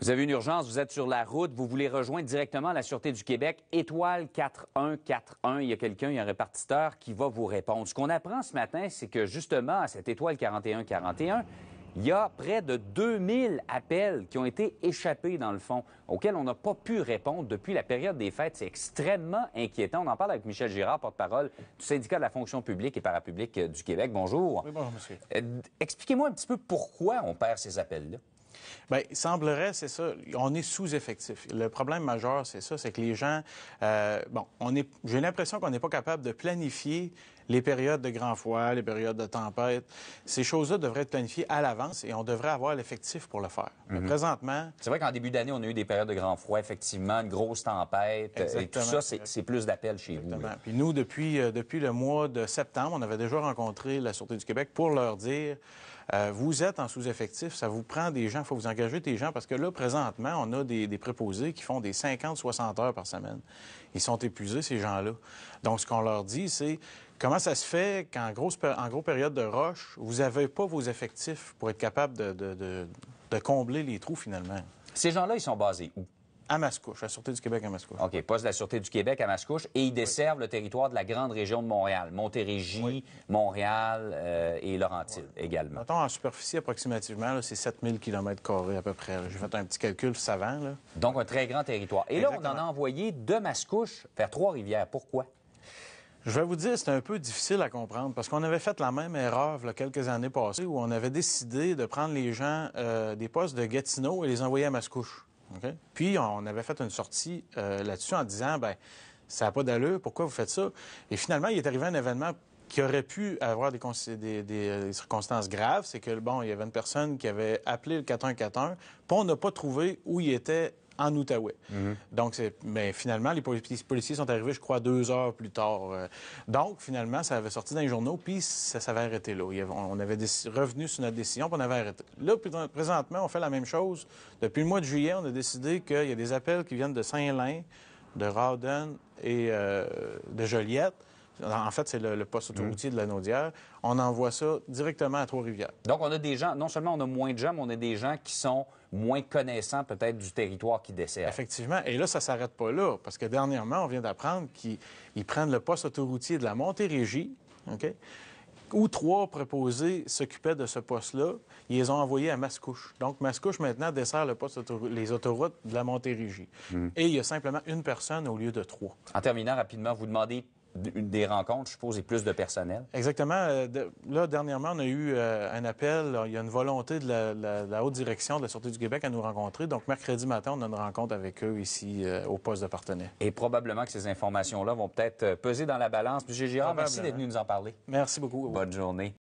Vous avez une urgence, vous êtes sur la route, vous voulez rejoindre directement la Sûreté du Québec, étoile 4141. Il y a quelqu'un, il y a un répartiteur qui va vous répondre. Ce qu'on apprend ce matin, c'est que justement, à cette étoile 4141, il y a près de 2000 appels qui ont été échappés dans le fond, auxquels on n'a pas pu répondre depuis la période des fêtes. C'est extrêmement inquiétant. On en parle avec Michel Girard, porte-parole du syndicat de la fonction publique et parapublique du Québec. Bonjour. Oui, bonjour, monsieur. Expliquez-moi un petit peu pourquoi on perd ces appels-là. Bien, il semblerait, c'est ça, on est sous-effectif. Le problème majeur, c'est ça, c'est que les gens, j'ai l'impression qu'on n'est pas capable de planifier les périodes de grand froid, les périodes de tempête. Ces choses-là devraient être planifiées à l'avance et on devrait avoir l'effectif pour le faire. Mais présentement... C'est vrai qu'en début d'année, on a eu des périodes de grand froid, effectivement, une grosse tempête. Exactement. Et tout ça, c'est plus d'appels chez vous. Exactement. Puis nous, depuis le mois de septembre, on avait déjà rencontré la Sûreté du Québec pour leur dire vous êtes en sous-effectif, ça vous prend des gens, il faut vous engager des gens, parce que là, présentement, on a des préposés qui font des 50-60 heures par semaine. Ils sont épuisés, ces gens-là. Donc, ce qu'on leur dit, c'est comment ça se fait qu'en grosse période de rush, vous n'avez pas vos effectifs pour être capable de combler les trous, finalement? Ces gens-là, ils sont basés où? À Mascouche, à la Sûreté du Québec à Mascouche. OK, poste de la Sûreté du Québec à Mascouche. Et ils desservent le territoire de la grande région de Montréal. Montérégie, Montréal et Laurentides également. Mettons, en superficie, approximativement, là, c'est 7000 km² à peu près. J'ai fait un petit calcul savant. Là. Donc, un très grand territoire. Et Exactement. là, on en a envoyé de Mascouche vers Trois-Rivières. Pourquoi? Je vais vous dire, c'est un peu difficile à comprendre parce qu'on avait fait la même erreur il y a quelques années passées où on avait décidé de prendre les gens des postes de Gatineau et les envoyer à Mascouche. Okay? Puis, on avait fait une sortie là-dessus en disant, ben ça n'a pas d'allure, pourquoi vous faites ça? Et finalement, il est arrivé un événement qui aurait pu avoir des circonstances graves. C'est que, bon, il y avait une personne qui avait appelé le 4141, puis on n'a pas trouvé où il était en Outaouais. Donc, mais finalement, les policiers sont arrivés, je crois, 2 heures plus tard. Donc, finalement, ça avait sorti dans les journaux, puis ça s'avait arrêté là. On avait revenu sur notre décision, puis on avait arrêté. Là, présentement, on fait la même chose. Depuis le mois de juillet, on a décidé qu'il y a des appels qui viennent de Saint-Lin, de Rawdon et de Joliette. En fait, c'est le poste autoroutier de la Naudière. On envoie ça directement à Trois-Rivières. Donc, on a des gens, non seulement on a moins de gens, mais on a des gens qui sont moins connaissants peut-être du territoire qui desservent. Effectivement. Et là, ça s'arrête pas là. Parce que dernièrement, on vient d'apprendre qu'ils prennent le poste autoroutier de la Montérégie, OK? Où 3 préposés s'occupaient de ce poste-là. Ils les ont envoyés à Mascouche. Donc, Mascouche, maintenant, dessert le poste les autoroutes de la Montérégie. Et il y a simplement une personne au lieu de 3. En terminant rapidement, vous demandez des rencontres, je suppose, et plus de personnel. Exactement. Là, dernièrement, on a eu un appel. Il y a une volonté de la haute direction de la Sûreté du Québec à nous rencontrer. Donc, mercredi matin, on a une rencontre avec eux ici au poste de partenaire. Et probablement que ces informations-là vont peut-être peser dans la balance. M. Girard, merci d'être venu nous en parler. Merci beaucoup. Bonne journée.